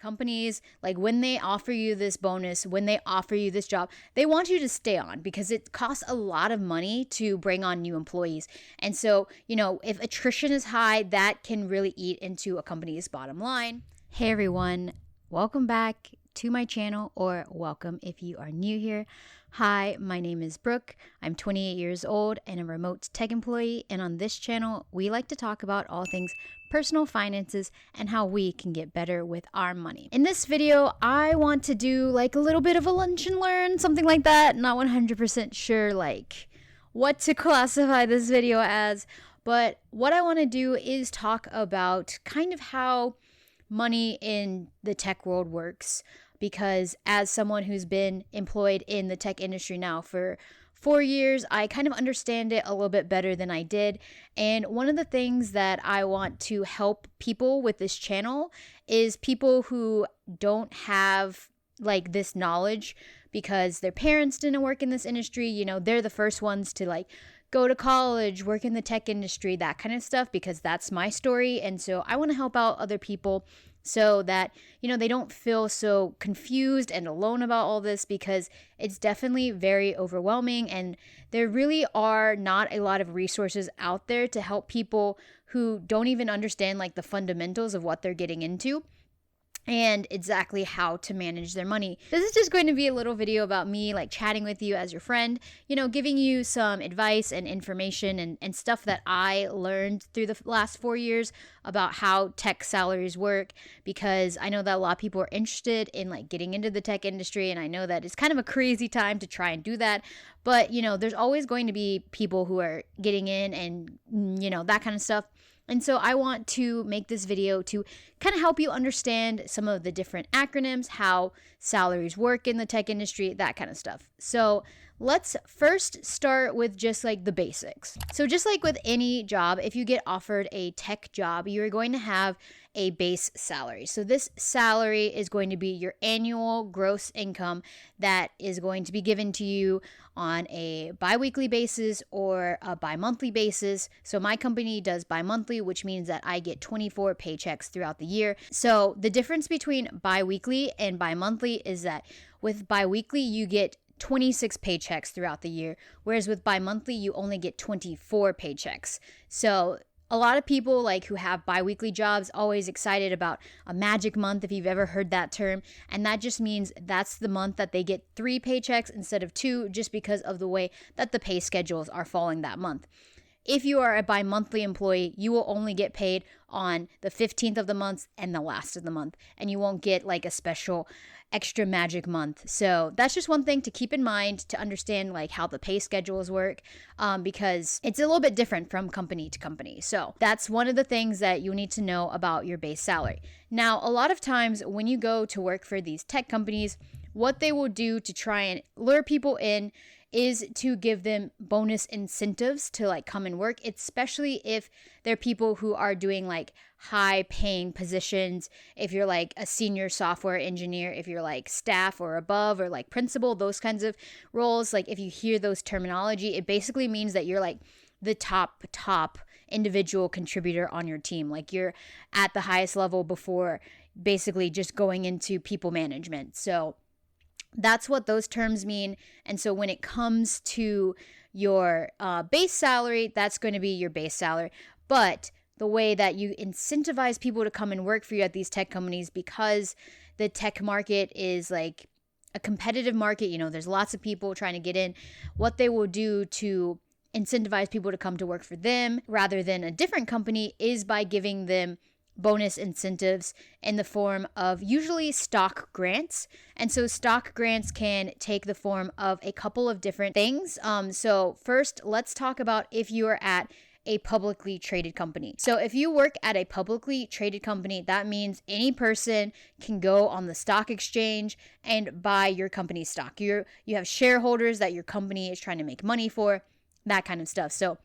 Companies, like when they offer you this bonus, when they offer you this job, they want you to stay on because it costs a lot of money to bring on new employees. And so, if attrition is high, that can really eat into a company's bottom line. Hey everyone, welcome back to my channel, or welcome if you are new here. Hi, my name is Brooke. I'm 28 years old and a remote tech employee, and on this channel, we like to talk about all things personal finances and how we can get better with our money. In this video, I want to do like a little bit of a lunch and learn, something like that. Not 100% sure like what to classify this video as, but what I want to do is talk about kind of how money in the tech world works, because as someone who's been employed in the tech industry now for 4 years, I kind of understand it a little bit better than I did. And one of the things that I want to help people with this channel is people who don't have like this knowledge because their parents didn't work in this industry. They're the first ones to like go to college, work in the tech industry, that kind of stuff, because that's my story. And so I want to help out other people so that, they don't feel so confused and alone about all this, because it's definitely very overwhelming. And there really are not a lot of resources out there to help people who don't even understand like the fundamentals of what they're getting into and exactly how to manage their money. This is just going to be a little video about me like chatting with you as your friend, giving you some advice and information and stuff that I learned through the last 4 years about how tech salaries work, because I know that a lot of people are interested in like getting into the tech industry, and I know that it's kind of a crazy time to try and do that. But, there's always going to be people who are getting in and, that kind of stuff. And so I want to make this video to kind of help you understand some of the different acronyms, how salaries work in the tech industry, that kind of stuff. So let's first start with just like the basics. So just like with any job, if you get offered a tech job, you're going to have a base salary. So this salary is going to be your annual gross income that is going to be given to you on a bi-weekly basis or a bi-monthly basis. So my company does bi-monthly, which means that I get 24 paychecks throughout the year. So the difference between bi-weekly and bi-monthly is that with bi-weekly, you get 26 paychecks throughout the year, whereas with bi-monthly, you only get 24 paychecks. So a lot of people like who have bi-weekly jobs always excited about a magic month, if you've ever heard that term. And that just means that's the month that they get 3 paychecks instead of 2, just because of the way that the pay schedules are falling that month. If you are a bi-monthly employee, you will only get paid on the 15th of the month and the last of the month, and you won't get like a special extra magic month. So that's just one thing to keep in mind to understand like how the pay schedules work, because it's a little bit different from company to company. So that's one of the things that you need to know about your base salary. Now, a lot of times when you go to work for these tech companies, what they will do to try and lure people in is to give them bonus incentives to like come and work, especially if they're people who are doing like high paying positions. If you're like a senior software engineer, if you're like staff or above, or like principal, those kinds of roles, like if you hear those terminology, it basically means that you're like the top individual contributor on your team. Like you're at the highest level before basically just going into people management. So that's what those terms mean. And so when it comes to your base salary, that's going to be your base salary. But the way that you incentivize people to come and work for you at these tech companies, because the tech market is like a competitive market, there's lots of people trying to get in, what they will do to incentivize people to come to work for them rather than a different company is by giving them bonus incentives in the form of usually stock grants. And so stock grants can take the form of a couple of different things. So first, let's talk about if you are at a publicly traded company. So if you work at a publicly traded company, that means any person can go on the stock exchange and buy your company's stock. You have shareholders that your company is trying to make money for, that kind of stuff. So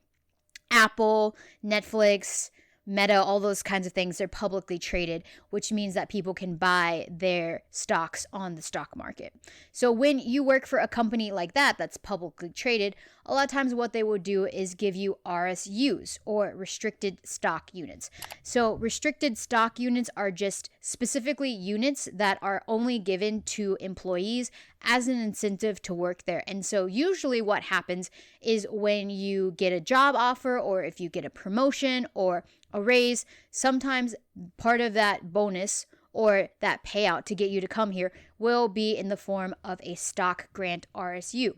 Apple, Netflix, Meta, all those kinds of things, they're publicly traded, which means that people can buy their stocks on the stock market. So when you work for a company like that, that's publicly traded, a lot of times what they will do is give you RSUs, or restricted stock units. So restricted stock units are just specifically units that are only given to employees as an incentive to work there. And so usually what happens is when you get a job offer, or if you get a promotion or a raise, sometimes part of that bonus or that payout to get you to come here will be in the form of a stock grant RSU.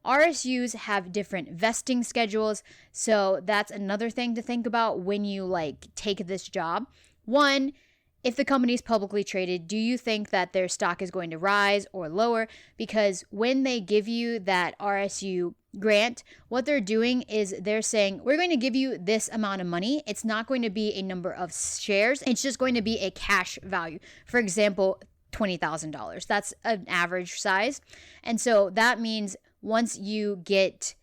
RSUs have different vesting schedules, so that's another thing to think about when you take this job. One, if the company is publicly traded, do you think that their stock is going to rise or lower? Because when they give you that RSU grant, what they're doing is they're saying, we're going to give you this amount of money. It's not going to be a number of shares. It's just going to be a cash value. For example, $20,000. That's an average size. And so that means once you get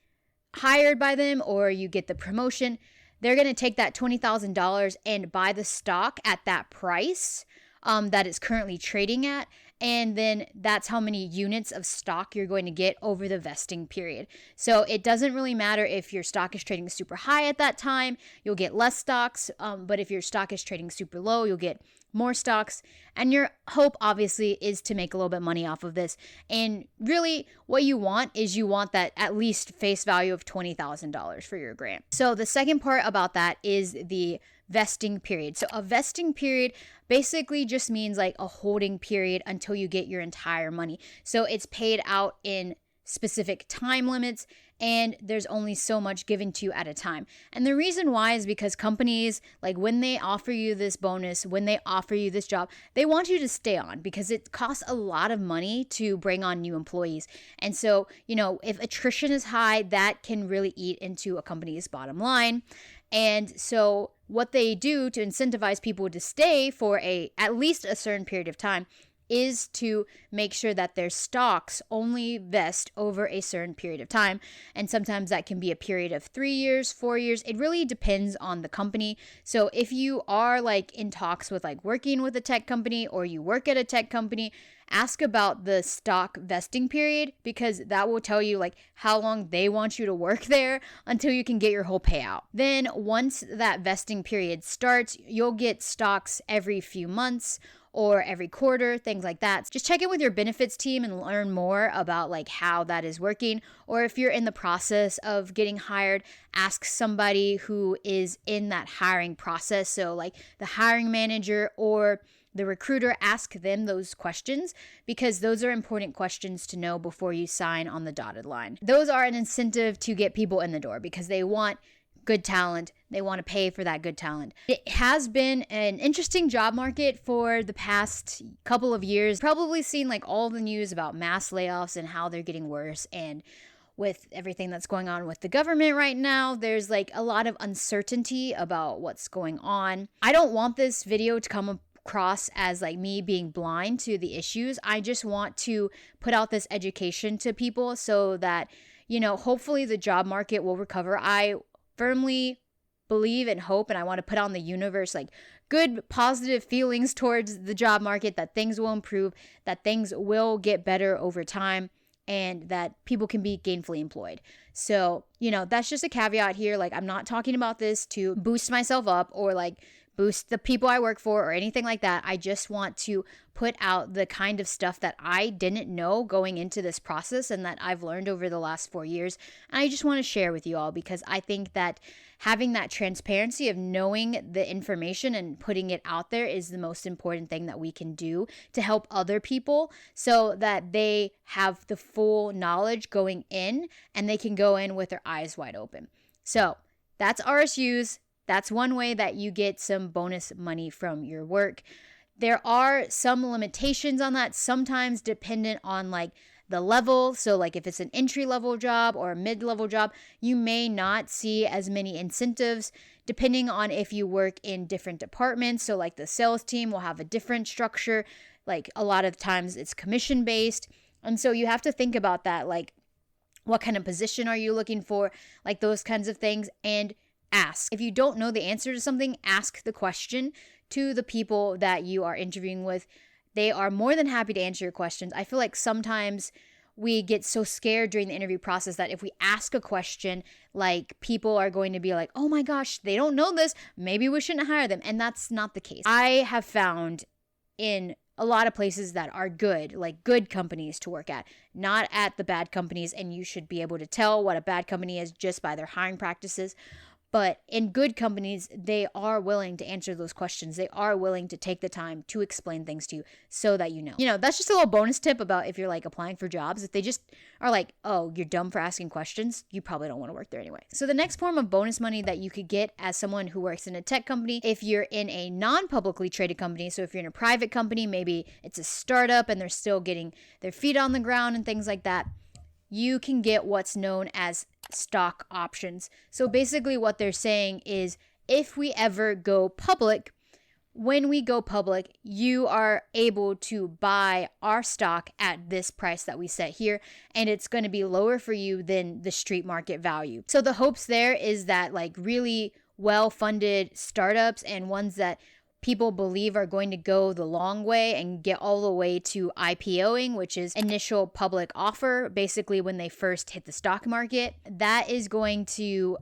hired by them or you get the promotion, they're going to take that $20,000 and buy the stock at that price that it's currently trading at. And then that's how many units of stock you're going to get over the vesting period. So it doesn't really matter if your stock is trading super high at that time, you'll get less stocks. But if your stock is trading super low, you'll get more stocks. And your hope obviously is to make a little bit of money off of this. And really what you want is you want that at least face value of $20,000 for your grant. So the second part about that is the vesting period. So a vesting period basically just means like a holding period until you get your entire money. So it's paid out in specific time limits, and there's only so much given to you at a time. And the reason why is because companies, like when they offer you this bonus, when they offer you this job, they want you to stay on because it costs a lot of money to bring on new employees. And so, if attrition is high, that can really eat into a company's bottom line. And so what they do to incentivize people to stay for at least a certain period of time is to make sure that their stocks only vest over a certain period of time. And sometimes that can be a period of 3 years, 4 years. It really depends on the company. So if you are in talks with working with a tech company, or you work at a tech company, ask about the stock vesting period, because that will tell you how long they want you to work there until you can get your whole payout. Then once that vesting period starts, you'll get stocks every few months or every quarter, things like that. Just check in with your benefits team and learn more about how that is working. Or if you're in the process of getting hired, ask somebody who is in that hiring process. So the hiring manager or the recruiter, ask them those questions, because those are important questions to know before you sign on the dotted line. Those are an incentive to get people in the door because they want good talent. They want to pay for that good talent. It has been an interesting job market for the past couple of years. Probably seen all the news about mass layoffs and how they're getting worse. And with everything that's going on with the government right now, there's a lot of uncertainty about what's going on. I don't want this video to come across as me being blind to the issues. I just want to put out this education to people so that, hopefully the job market will recover. I firmly believe and hope, and I want to put out in the universe good positive feelings towards the job market, that things will improve, that things will get better over time, and that people can be gainfully employed. So, that's just a caveat here. I'm not talking about this to boost myself up or boost the people I work for or anything like that. I just want to put out the kind of stuff that I didn't know going into this process and that I've learned over the last 4 years. And I just want to share with you all, because I think that having that transparency of knowing the information and putting it out there is the most important thing that we can do to help other people, so that they have the full knowledge going in and they can go in with their eyes wide open. So that's RSUs. That's one way that you get some bonus money from your work. There are some limitations on that, sometimes dependent on the level. So if it's an entry-level job or a mid-level job, you may not see as many incentives, depending on if you work in different departments. So the sales team will have a different structure. A lot of times it's commission-based. And so you have to think about that. What kind of position are you looking for? Those kinds of things. And ask. If you don't know the answer to something, ask the question to the people that you are interviewing with. They are more than happy to answer your questions. I feel like sometimes we get so scared during the interview process that if we ask a question, like people are going to be like, oh my gosh, they don't know this, maybe we shouldn't hire them. And that's not the case. I have found in a lot of places that are good, like good companies to work at, not at the bad companies. And you should be able to tell what a bad company is just by their hiring practices. But in good companies, they are willing to answer those questions. They are willing to take the time to explain things to you so that you know. That's just a little bonus tip about if you're like applying for jobs. If they just are like, oh, you're dumb for asking questions, you probably don't want to work there anyway. So the next form of bonus money that you could get as someone who works in a tech company, if you're in a non-publicly traded company, so if you're in a private company, maybe it's a startup and they're still getting their feet on the ground and things like that, you can get what's known as stock options. So basically what they're saying is if we ever go public, when we go public, you are able to buy our stock at this price that we set here, and it's going to be lower for you than the street market value. So the hopes there is that like really well-funded startups and ones that people believe are going to go the long way and get all the way to IPOing, which is initial public offer, basically when they first hit the stock market. That is going to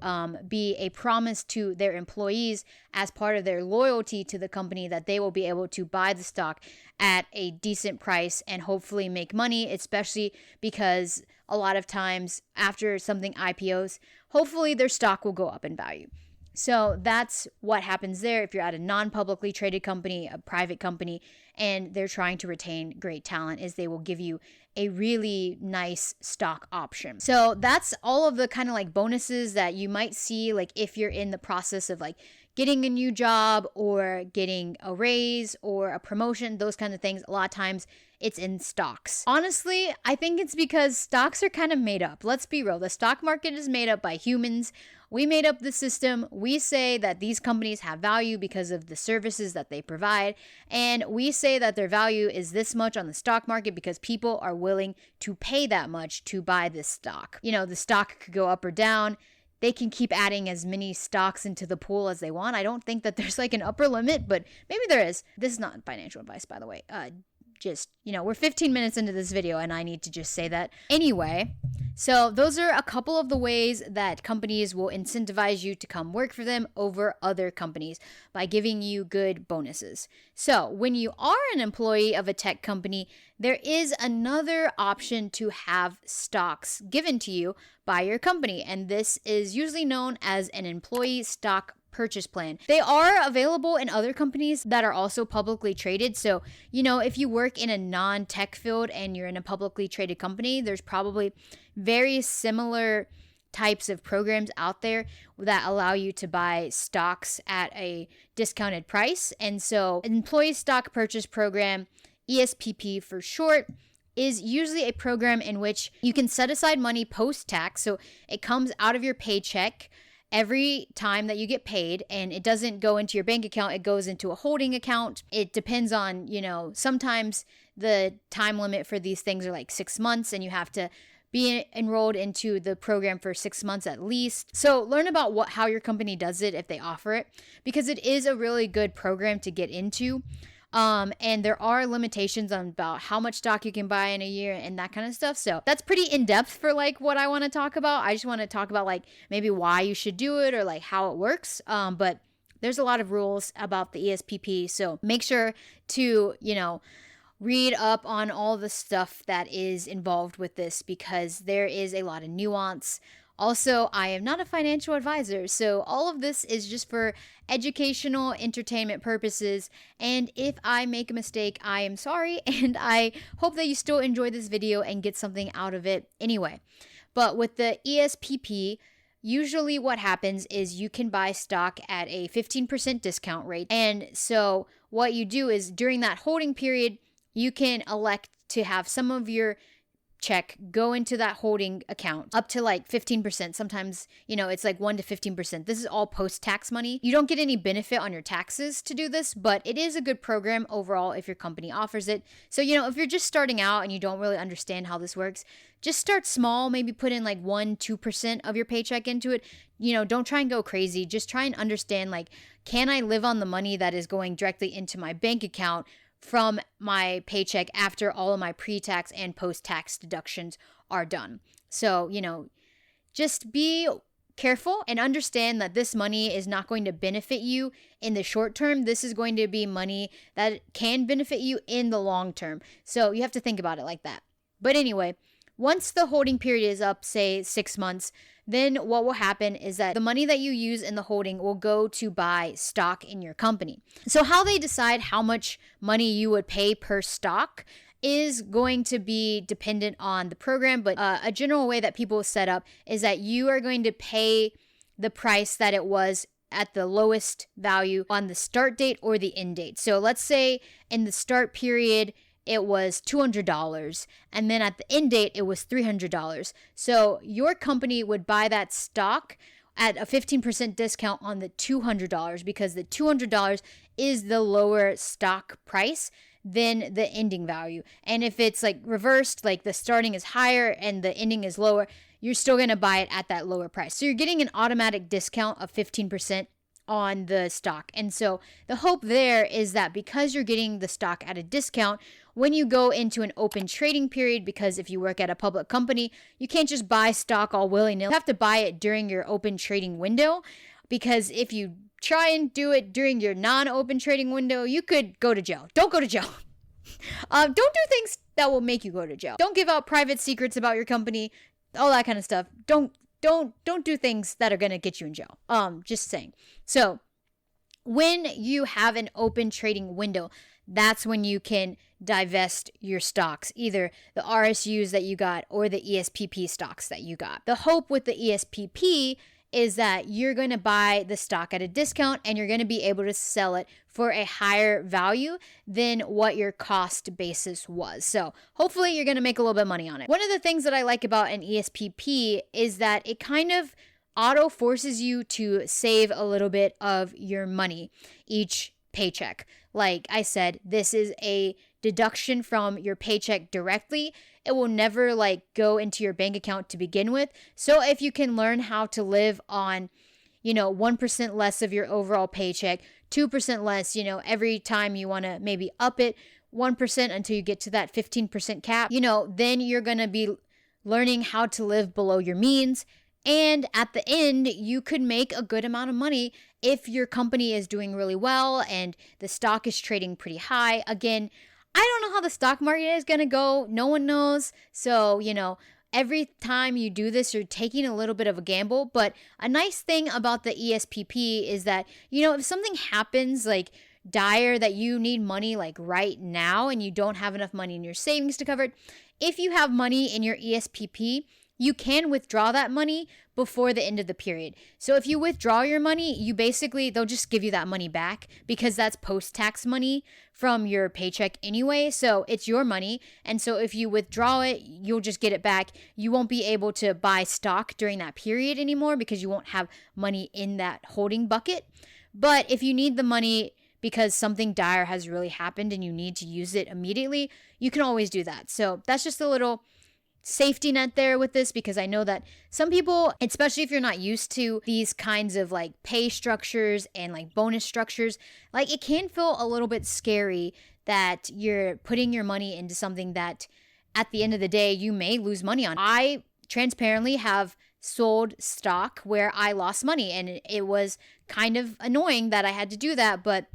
be a promise to their employees as part of their loyalty to the company that they will be able to buy the stock at a decent price and hopefully make money, especially because a lot of times after something IPOs, hopefully their stock will go up in value. So that's what happens there if you're at a non-publicly traded company, a private company, and they're trying to retain great talent, is they will give you a really nice stock option. So that's all of the kind of like bonuses that you might see like if you're in the process of like getting a new job or getting a raise or a promotion, those kind of things. A lot of times it's in stocks. Honestly, I think it's because stocks are kind of made up. Let's be real. The stock market is made up by humans. We made up the system. We say that these companies have value because of the services that they provide. And we say that their value is this much on the stock market because people are willing to pay that much to buy this stock. The stock could go up or down. They can keep adding as many stocks into the pool as they want. I don't think that there's like an upper limit, but maybe there is. This is not financial advice, by the way. We're 15 minutes into this video and I need to just say that. Anyway, so those are a couple of the ways that companies will incentivize you to come work for them over other companies by giving you good bonuses. So when you are an employee of a tech company, there is another option to have stocks given to you by your company, and this is usually known as an employee stock purchase plan. They are available in other companies that are also publicly traded. So, if you work in a non-tech field and you're in a publicly traded company, there's probably very similar types of programs out there that allow you to buy stocks at a discounted price. And so, employee stock purchase program, ESPP for short, is usually a program in which you can set aside money post-tax. So it comes out of your paycheck every time that you get paid, and it doesn't go into your bank account. It goes into a holding account. It depends on, sometimes the time limit for these things are like 6 months and you have to be enrolled into the program for 6 months at least. So learn about how your company does it if they offer it, because it is a really good program to get into. And there are limitations on about how much stock you can buy in a year and that kind of stuff. So that's pretty in depth for like what I want to talk about. I just want to talk about like maybe why you should do it or like how it works. But there's a lot of rules about the ESPP. So make sure to, read up on all the stuff that is involved with this, because there is a lot of nuance. Also, I am not a financial advisor, so all of this is just for educational, entertainment purposes. And if I make a mistake, I am sorry, and I hope that you still enjoy this video and get something out of it anyway. But with the ESPP, usually what happens is you can buy stock at a 15% discount rate. And so what you do is during that holding period, you can elect to have some of your check go into that holding account up to like 15%. Sometimes, it's like 1 to 15%. This is all post-tax money. You don't get any benefit on your taxes to do this, but it is a good program overall if your company offers it. So, if you're just starting out and you don't really understand how this works, just start small, maybe put in like 1-2% of your paycheck into it. Don't try and go crazy. Just try and understand, like, can I live on the money that is going directly into my bank account from my paycheck after all of my pre-tax and post-tax deductions are done? So, just be careful and understand that this money is not going to benefit you in the short term. This is going to be money that can benefit you in the long term. So you have to think about it like that. But anyway, once the holding period is up, say 6 months, then what will happen is that the money that you use in the holding will go to buy stock in your company. So how they decide how much money you would pay per stock is going to be dependent on the program, but a general way that people set up is that you are going to pay the price that it was at the lowest value on the start date or the end date. So let's say in the start period, it was $200, and then at the end date, it was $300. So your company would buy that stock at a 15% discount on the $200 because the $200 is the lower stock price than the ending value. And if it's like reversed, like the starting is higher and the ending is lower, you're still going to buy it at that lower price. So you're getting an automatic discount of 15% on the stock. And so the hope there is that because you're getting the stock at a discount, when you go into an open trading period, because if you work at a public company, you can't just buy stock all willy-nilly. You have to buy it during your open trading window, because if you try and do it during your non-open trading window, you could go to jail. Don't go to jail. Don't do things that will make you go to jail. Don't give out private secrets about your company, all that kind of stuff. Don't do things that are going to get you in jail. Just saying. So when you have an open trading window, that's when you can divest your stocks, either the RSUs that you got or the ESPP stocks that you got. The hope with the ESPP is that you're going to buy the stock at a discount and you're going to be able to sell it for a higher value than what your cost basis was. So hopefully you're going to make a little bit of money on it. One of the things that I like about an ESPP is that it kind of auto forces you to save a little bit of your money each paycheck. Like I said, this is a deduction from your paycheck directly. It will never go into your bank account to begin with. So if you can learn how to live on, 1% less of your overall paycheck, 2% less, every time you want to maybe up it 1% until you get to that 15% cap, then you're going to be learning how to live below your means. And at the end, you could make a good amount of money if your company is doing really well and the stock is trading pretty high. Again, I don't know how the stock market is going to go. No one knows. So, every time you do this, you're taking a little bit of a gamble. But a nice thing about the ESPP is that, if something happens dire that you need money right now and you don't have enough money in your savings to cover it, if you have money in your ESPP, you can withdraw that money before the end of the period. So if you withdraw your money, they'll just give you that money back because that's post-tax money from your paycheck anyway. So it's your money. And so if you withdraw it, you'll just get it back. You won't be able to buy stock during that period anymore because you won't have money in that holding bucket. But if you need the money because something dire has really happened and you need to use it immediately, you can always do that. So that's just a little safety net there with this, because I know that some people, especially if you're not used to these kinds of pay structures and bonus structures, it can feel a little bit scary that you're putting your money into something that at the end of the day you may lose money on. I transparently have sold stock where I lost money, and it was kind of annoying that I had to do that, but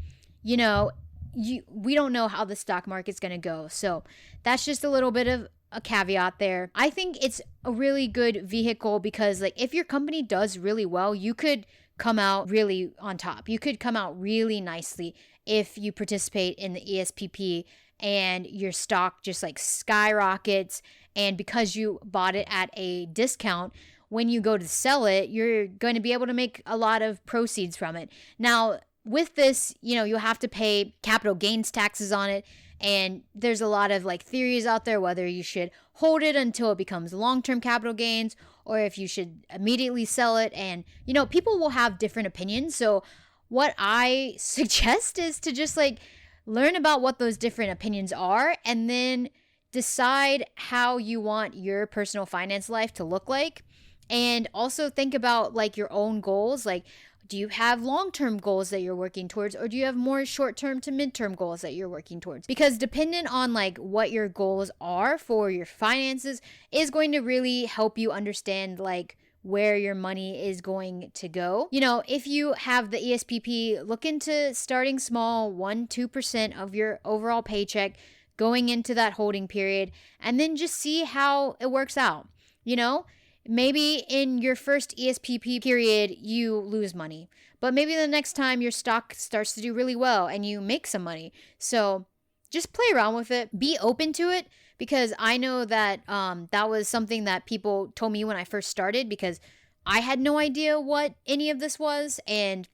we don't know how the stock market's going to go. So that's just a little bit of a caveat there. I think it's a really good vehicle because if your company does really well, you could come out really on top. You could come out really nicely if you participate in the ESPP and your stock just skyrockets. And because you bought it at a discount, when you go to sell it, you're going to be able to make a lot of proceeds from it. Now, with this, you'll have to pay capital gains taxes on it. And there's a lot of like theories out there whether you should hold it until it becomes long-term capital gains or if you should immediately sell it. And, you know, people will have different opinions. So what I suggest is to just like learn about what those different opinions are and then decide how you want your personal finance life to look like. And also think about like your own goals. Like, do you have long-term goals that you're working towards, or do you have more short-term to mid-term goals that you're working towards? Because dependent on like what your goals are for your finances is going to really help you understand like where your money is going to go. You know, if you have the ESPP, look into starting small, 1-2% of your overall paycheck going into that holding period, and then just see how it works out. You know, maybe in your first ESPP period, you lose money, but maybe the next time your stock starts to do really well and you make some money. So just play around with it, be open to it, because I know that that was something that people told me when I first started, because I had no idea what any of this was. And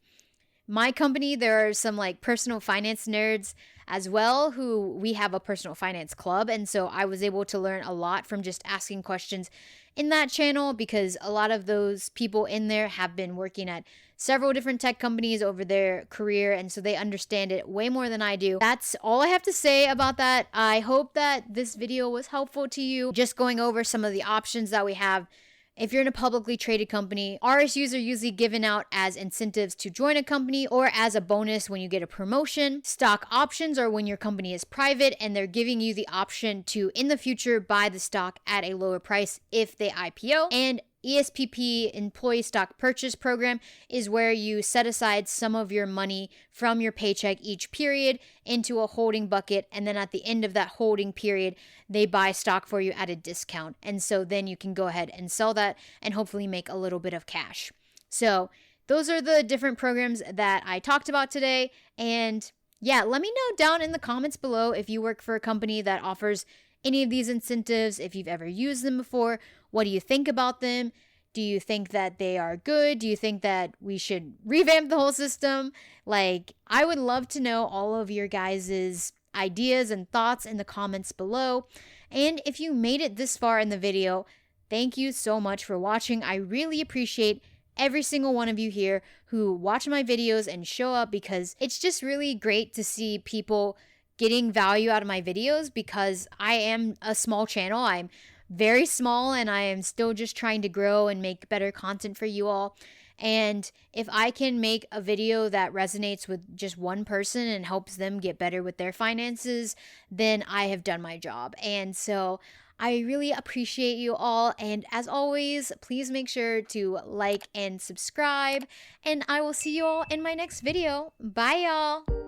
my company, there are some like personal finance nerds as well who we have a personal finance club. And so I was able to learn a lot from just asking questions in that channel, because a lot of those people in there have been working at several different tech companies over their career, and so they understand it way more than I do. That's all I have to say about that. I hope that this video was helpful to you, just going over some of the options that we have. If you're in a publicly traded company, RSUs are usually given out as incentives to join a company or as a bonus when you get a promotion. Stock options are when your company is private and they're giving you the option to, in the future, buy the stock at a lower price if they IPO. And ESPP, Employee Stock Purchase Program, is where you set aside some of your money from your paycheck each period into a holding bucket, and then at the end of that holding period, they buy stock for you at a discount. And so then you can go ahead and sell that and hopefully make a little bit of cash. So those are the different programs that I talked about today. And yeah, let me know down in the comments below if you work for a company that offers any of these incentives, if you've ever used them before. What do you think about them? Do you think that they are good? Do you think that we should revamp the whole system? Like, I would love to know all of your guys' ideas and thoughts in the comments below. And if you made it this far in the video, thank you so much for watching. I really appreciate every single one of you here who watch my videos and show up, because it's just really great to see people getting value out of my videos, because I am a small channel. I'm very small and I am still just trying to grow and make better content for you all. And if I can make a video that resonates with just one person and helps them get better with their finances, then I have done my job. And so I really appreciate you all. And as always, please make sure to like and subscribe. And I will see you all in my next video. Bye, y'all.